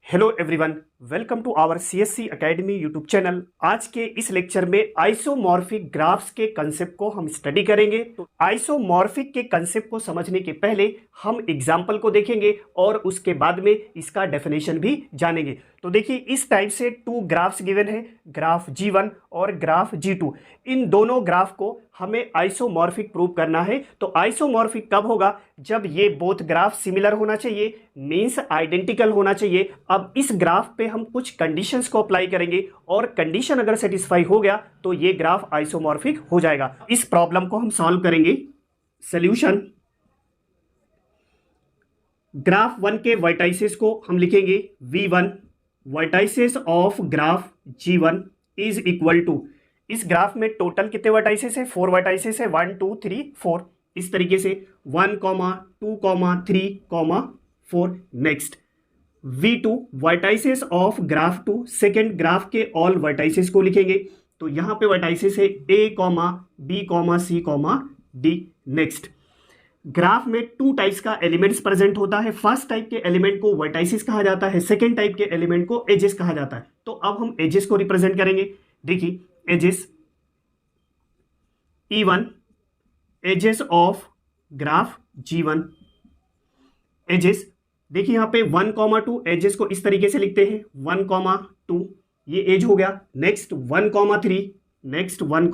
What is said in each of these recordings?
Hello everyone, welcome to our CSC academy YouTube channel. आज के इस लेक्चर में आइसोमॉर्फिक ग्राफ्स के कंसेप्ट को हम स्टडी करेंगे। तो आइसोमॉर्फिक के कंसेप्ट को समझने के पहले हम एग्जाम्पल को देखेंगे और उसके बाद में इसका डेफिनेशन भी जानेंगे। तो देखिए, इस टाइप से टू ग्राफ्स गिवन है, ग्राफ G1 और ग्राफ G2। इन दोनों ग्राफ को हमें आइसोमॉर्फिक प्रूव करना है। तो आइसोमॉर्फिक कब होगा? जब ये बोथ ग्राफ सिमिलर होना चाहिए, मींस आइडेंटिकल होना चाहिए। अब इस ग्राफ पे हम कुछ कंडीशंस को अप्लाई करेंगे और कंडीशन अगर सेटिस्फाई हो गया तो ये ग्राफ आइसोमॉर्फिक हो जाएगा। इस प्रॉब्लम को हम सॉल्व करेंगे। सॉल्यूशन, ग्राफ 1 के वर्टाइसेस को हम लिखेंगे V1, vertices of graph G1 is equal to, इस ग्राफ में टोटल कितने वर्टाइसेस है? 4 वर्टाइसेस है, 1 2 3 4। इस तरीके से 1, 2, 3, 4। Next V2, vertices of graph 2, second graph के ऑल वर्टाइसेस को लिखेंगे। तो यहां पे वर्टाइसेस है A, B, C, D। Next, graph में टू टाइप्स का एलिमेंट्स प्रेजेंट होता है। फर्स्ट टाइप के एलिमेंट को वर्टाइसेस कहा जाता है, सेकेंड टाइप के एलिमेंट को एजेस कहा जाता है। तो अब हम एजेस को रिप्रेजेंट करेंगे। देखिए, edges E1, edges of graph G1, edges देखिए यहां पे 1, 2 एजेस को इस तरीके से लिखते हैं, 1, 2 ये एज हो गया। Next 1, 3, next 1,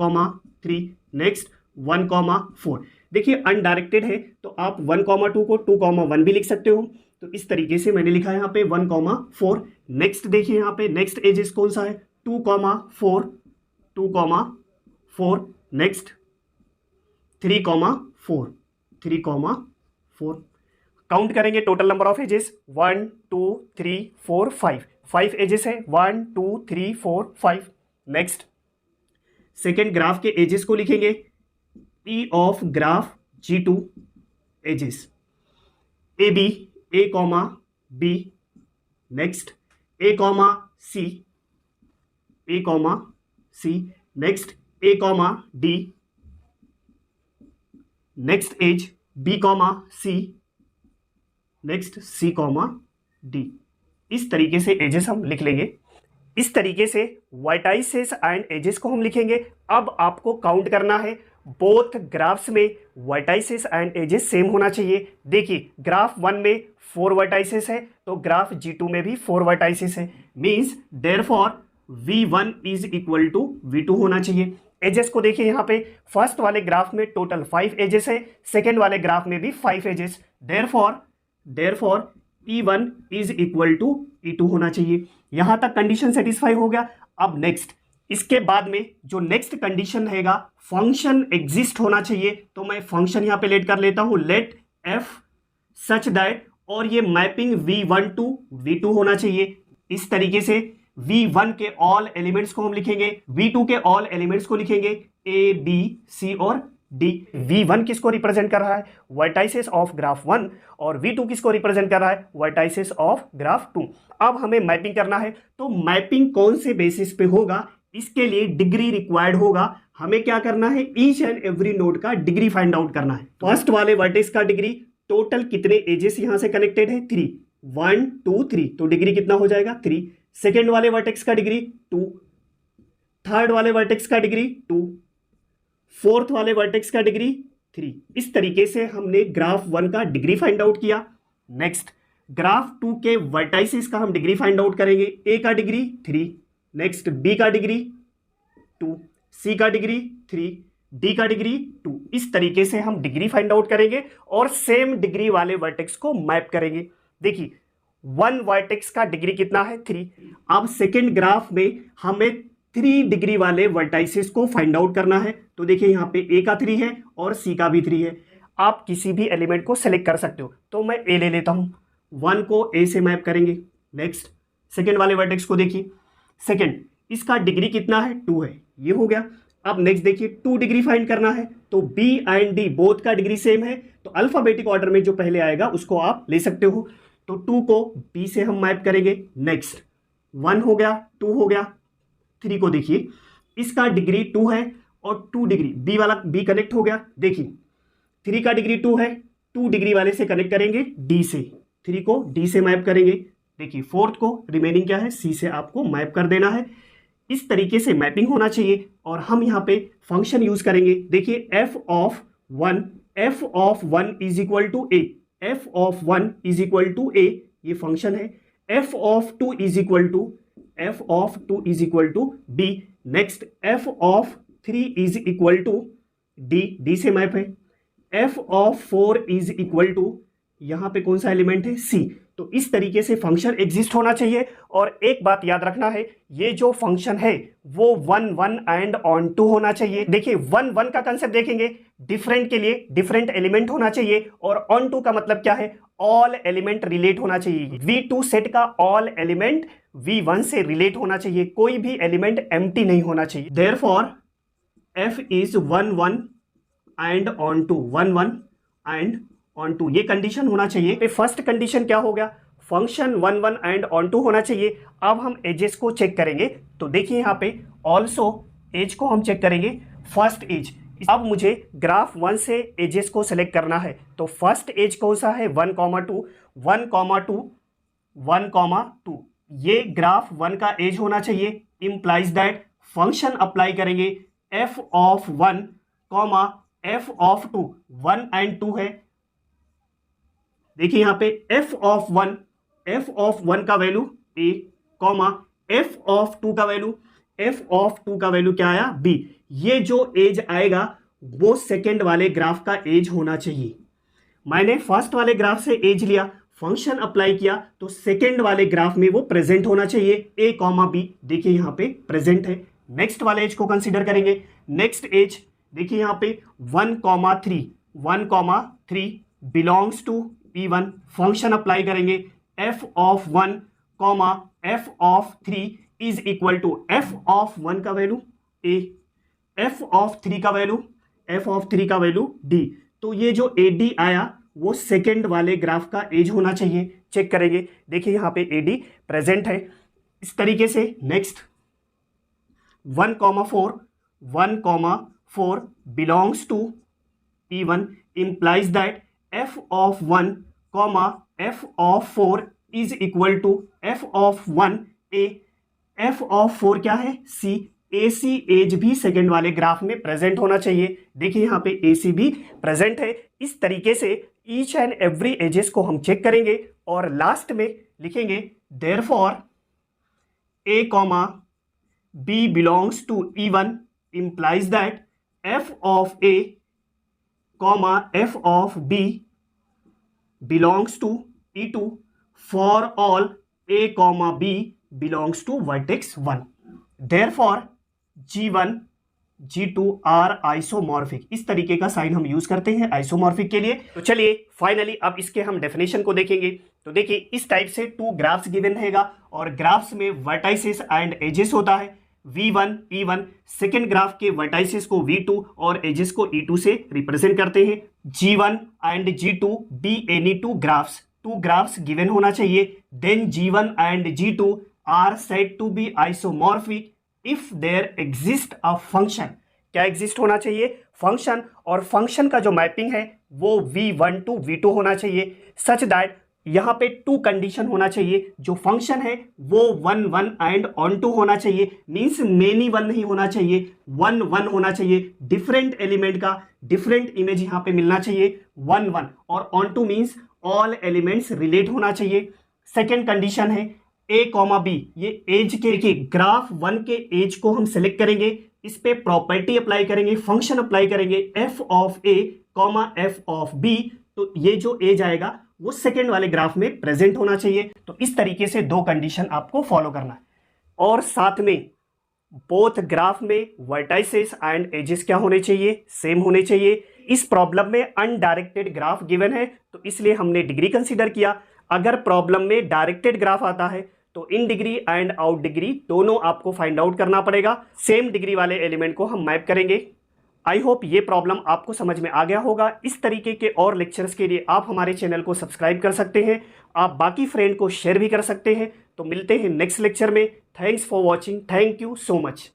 3, next 1, 4। देखिए अनडायरेक्टेड है तो आप 1, 2 को 2, 1 भी लिख सकते हो। तो इस तरीके से मैंने लिखा है यहाँ पे 1, 4। नेक्स्ट देखिए यहाँ पे नेक्स्ट एजेस कौन सा है? 2, 4, 2, 4। नेक्स्ट 3, 4, 3, 4। काउंट करेंगे total number of edges, 1 2 3 4 5 edges है, 1 2 3 4 5। नेक्स्ट सेकेंड ग्राफ के एजेस को लिखेंगे, E of graph G2 edges A B। Next A C। Next A D। Next edge B C। Next C D। इस तरीके से edges हम लिख लेंगे। इस तरीके से वर्टाइसेस एंड एजेस को हम लिखेंगे। अब आपको काउंट करना है, बोथ ग्राफ्स में वर्टाइसेस एंड एजेस सेम होना चाहिए। देखिए ग्राफ 1 में 4 वर्टाइसेस है तो ग्राफ G2 में भी 4 वर्टाइसेस है, means therefore V1 is equal to V2 होना चाहिए। एजेस को देखिए यहाँ पे फर्स्ट वाले ग्राफ में टोटल 5 एजेस है, सेकेंड वाले ग्राफ में भी 5 edges. Therefore E1 is equal to E2 होना चाहिए। यहां तक कंडीशन सेटिस्फाई हो गया। अब नेक्स्ट, इसके बाद में जो नेक्स्ट कंडीशन रहेगा, फंक्शन एग्जिस्ट होना चाहिए। तो मैं फंक्शन यहां पे लेट कर लेता हूं, लेट f सच दैट, और ये मैपिंग V1 टू V2 होना चाहिए। इस तरीके से V1 के ऑल एलिमेंट्स को हम लिखेंगे, V2 के ऑल एलिमेंट्स को लिखेंगे A B C और D। V1 किसको रिप्रेजेंट कर रहा है? वर्टाइसेस ऑफ ग्राफ 1, और V2 किसको रिप्रेजेंट कर रहा है? Vertices of graph 2। अब हमें मैपिंग करना है, तो मैपिंग कौन से बेसिस पे होगा? इसके लिए डिग्री रिक्वायर्ड होगा। हमें क्या करना है? ईच एंड एवरी नोड का डिग्री फाइंड आउट करना है। फर्स्ट वाले वर्टेक्स का डिग्री, टोटल कितने एजेस यहां से कनेक्टेड है? 3, 1 2 3, तो डिग्री कितना हो जाएगा? 3। सेकेंड वाले वर्टेक्स का डिग्री 2, थर्ड वाले वर्टेक्स का डिग्री 2, फोर्थ वाले वर्टेक्स का डिग्री 3। इस तरीके से हमने ग्राफ 1 का डिग्री फाइंड आउट किया। नेक्स्ट ग्राफ 2 के वर्टाइसेस का हम डिग्री फाइंड आउट करेंगे। A का डिग्री 3, नेक्स्ट B का डिग्री 2, C का डिग्री 3, D का डिग्री 2। इस तरीके से हम डिग्री फाइंड आउट करेंगे और सेम डिग्री वाले वर्टेक्स को मैप करेंगे। देखिए 1 वर्टेक्स का डिग्री कितना है? 3। अब सेकेंड ग्राफ में हमें 3 डिग्री वाले वर्टाइसेस को फाइंड आउट करना है। तो देखिए यहाँ पे A का 3 है और C का भी 3 है। आप किसी भी एलिमेंट को सेलेक्ट कर सकते हो, तो मैं A ले लेता हूँ। 1 को A से मैप करेंगे। नेक्स्ट सेकेंड वाले वर्टेक्स को देखिए, सेकेंड इसका डिग्री कितना है? 2 है, ये हो गया। अब नेक्स्ट देखिए 2 डिग्री फाइंड करना है, तो B एंड D बोथ का डिग्री सेम है, तो अल्फाबेटिक ऑर्डर में जो पहले आएगा उसको आप ले सकते हो। तो 2 को B से हम मैप करेंगे। नेक्स्ट 1 हो गया, 2 हो गया, 3 को देखिए इसका डिग्री 2 है और 2 डिग्री B वाला B कनेक्ट हो गया। देखिए 3 का डिग्री 2 है, 2 डिग्री वाले से कनेक्ट करेंगे D से, 3 को D से मैप करेंगे। देखिए फोर्थ को रिमेनिंग क्या है, सी से आपको मैप कर देना है। इस तरीके से मैपिंग होना चाहिए और हम यहाँ पे फंक्शन यूज करेंगे। देखिए f of 1 is equal to a, f of 1 is equal to a, ये फंक्शन है। f of 2 is equal to b। Next f of 3 is equal to d से मैप है। f of 4 is equal to, यहां पे कौन सा element है, c। तो इस तरीके से फंक्शन एग्जिस्ट होना चाहिए। और एक बात याद रखना है, ये जो फंक्शन है वो 1 1 एंड ऑन टू होना चाहिए। देखिए 1 1 का कंसेप्ट देखेंगे, डिफरेंट के लिए डिफरेंट एलिमेंट होना चाहिए, और ऑन टू का मतलब क्या है, ऑल एलिमेंट रिलेट होना चाहिए। V2 सेट का ऑल एलिमेंट V1 से रिलेट होना चाहिए, कोई भी एलिमेंट एम्प्टी नहीं होना चाहिए। Therefore f is 1 1 and onto, 1 1 and onto, ये कंडीशन होना चाहिए। फर्स्ट कंडीशन क्या हो गया, फंक्शन 1 1 एंड ऑन टू होना चाहिए। अब हम एजेस को चेक करेंगे, तो देखिए यहाँ पे ऑल्सो एज को हम चेक करेंगे। फर्स्ट एज, अब मुझे ग्राफ 1 से एजेस को सिलेक्ट करना है, तो फर्स्ट एज कौन सा है, 1 2 1 2 1 2, ये ग्राफ 1 का एज होना चाहिए। इंप्लाइज दैट फंक्शन अप्लाई करेंगे f of 1 f of 2, 1 and 2 है। देखिए यहां पे f ऑफ 1 का वैल्यू a, f ऑफ 2 का वैल्यू क्या आया, b। ये जो एज आएगा वो सेकेंड वाले ग्राफ का एज होना चाहिए। मैंने फर्स्ट वाले ग्राफ से एज लिया, फंक्शन अप्लाई किया, तो सेकेंड वाले ग्राफ में वो प्रेजेंट होना चाहिए, a, b। देखिए यहां पे प्रेजेंट है। नेक्स्ट वाले एज को कंसीडर करेंगे। नेक्स्ट एज देखिए यहां पे 1 3 belongs to E1, function apply करेंगे f of 1 f of 3 is equal to, f of 1 का वैल्यू a, f ऑफ 3 का वैल्यू d। तो ये जो AD आया वो सेकेंड वाले ग्राफ का एज होना चाहिए। चेक करेंगे, देखिए यहां पे AD प्रेजेंट है। इस तरीके से next 1 4 belongs to E1, implies that f of 1 f of 4 is equal to f of 1 a, f of 4 क्या है, c। AC एज भी सेकेंड वाले ग्राफ में प्रेजेंट होना चाहिए। देखिए यहां पे AC भी प्रेजेंट है। इस तरीके से ईच एंड एवरी एजेस को हम चेक करेंगे और लास्ट में लिखेंगे therefore a, b belongs to E1, implies that f of a, f of b belongs to E2 for all a, b belongs to vertex 1. Therefore G1 G2 are isomorphic. इस तरीके का sign हम use करते हैं isomorphic के लिए। तो चलिए फाइनली अब इसके हम डेफिनेशन को देखेंगे। तो देखिए इस टाइप से 2 ग्राफ्स गिवन रहेगा और ग्राफ्स में वर्टाइसेस एंड एजेस होता है। V1 E1 सेकेंड ग्राफ के वर्टाइसेस को V2 और एजेस को E2 से रिप्रेजेंट करते हैं। G1 and G2 be any 2 graphs given होना चाहिए। Then G1 and G2 are said to be isomorphic if there exist a function. क्या एग्जिस्ट होना चाहिए, फंक्शन, और फंक्शन का जो मैपिंग है वो V1 टू V2 होना चाहिए, सच दैट यहां पे 2 कंडीशन होना चाहिए। जो फंक्शन है वो 1 1 एंड ऑन टू होना चाहिए, मींस मेनी 1 नहीं होना चाहिए, 1 1 होना चाहिए। डिफरेंट एलिमेंट का डिफरेंट इमेज यहां पे मिलना चाहिए 1 1, और onto means all elements relate होना चाहिए। सेकेंड कंडीशन है a, b, ये एज के ग्राफ 1 के एज को हम सेलेक्ट करेंगे, इस पे प्रॉपर्टी अप्लाई करेंगे, फंक्शन अप्लाई करेंगे f of a, f of b। तो ये जो एज आएगा वो सेकेंड वाले ग्राफ में प्रेजेंट होना चाहिए। तो इस तरीके से 2 कंडीशन आपको फॉलो करना है। और साथ में बोथ ग्राफ में वर्टाइसेस एंड एजेस क्या होने चाहिए, सेम होने चाहिए। इस प्रॉब्लम में अनडायरेक्टेड ग्राफ गिवन है तो इसलिए हमने डिग्री कंसीडर किया। अगर प्रॉब्लम में डायरेक्टेड ग्राफ आता है तो in degree and out degree दोनों आपको फाइंड आउट करना पड़ेगा। सेम डिग्री वाले एलिमेंट को हम मैप करेंगे। आई होप ये प्रॉब्लम आपको समझ में आ गया होगा। इस तरीके के और लेक्चर्स के लिए आप हमारे चैनल को सब्सक्राइब कर सकते हैं, आप बाकी फ्रेंड को शेयर भी कर सकते हैं। तो मिलते हैं नेक्स्ट लेक्चर में। Thanks for watching, thank you so much.